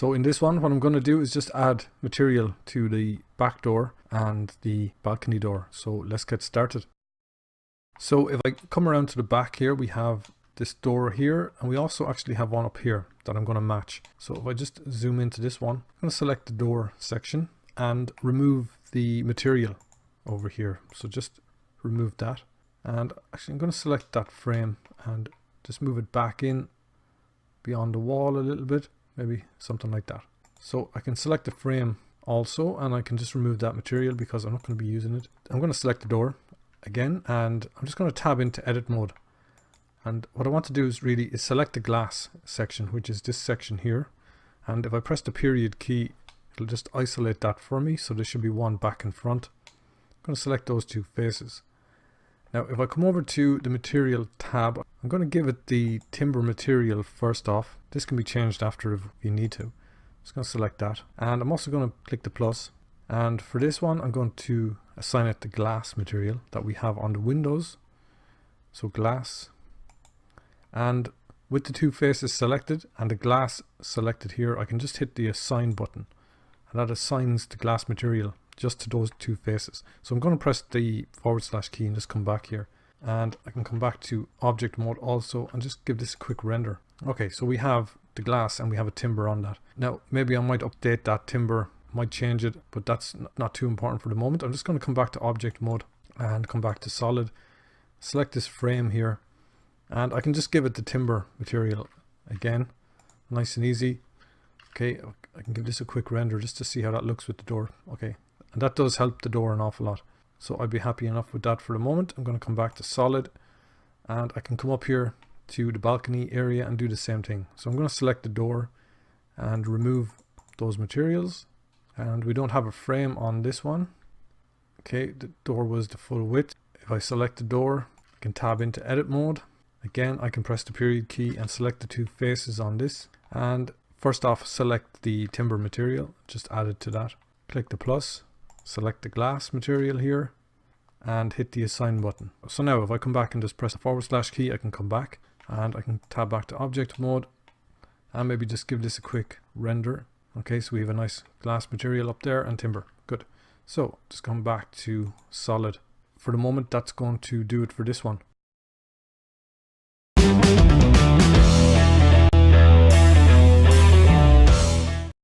So in this one, what I'm going to do is just add material to the back door and the balcony door. So let's get started. So if I come around to the back here, we have this door here, and we also actually have one up here that I'm going to match. So if I just zoom into this one, I'm going to select the door section and remove the material over here. So just remove that. And actually I'm going to select that frame and just move it back in beyond the wall a little bit, maybe something like that. So I can select the frame also, and I can just remove that material because I'm not going to be using it. I'm going to select the door again, and I'm just going to tab into edit mode. And what I want to do is select the glass section, which is this section here. And if I press the period key, it'll just isolate that for me. So there should be one back and front. I'm going to select those two faces. Now, if I come over to the material tab, I'm going to give it the timber material first off. This can be changed after if you need to. I'm just going to select that. And I'm also going to click the plus. And for this one, I'm going to assign it the glass material that we have on the windows. So glass. And with the two faces selected and the glass selected here, I can just hit the assign button. And that assigns the glass material just to those two faces. So I'm going to press the / key and just come back here, and I can come back to object mode also and just give this a quick render. Okay, so we have the glass and we have a timber on that. Now maybe I might update that timber, might change it, but that's not too important for the moment. I'm just going to come back to object mode and come back to solid, select this frame here, and I can just give it the timber material again, nice and easy. Okay, I can give this a quick render just to see how that looks with the door. Okay, and that does help the door an awful lot. So I'd be happy enough with that for the moment. I'm going to come back to solid, and I can come up here to the balcony area and do the same thing. So I'm going to select the door and remove those materials. And we don't have a frame on this one. Okay, the door was the full width. If I select the door, I can tab into edit mode. Again, I can press the period key and select the two faces on this. And first off, select the timber material, just add it to that. Click the plus, select the glass material here, and hit the assign button. So now if I come back and just press the / key, I can come back and I can tab back to object mode and maybe just give this a quick render. Okay, so we have a nice glass material up there and timber. Good. So just come back to solid. For the moment, that's going to do it for this one.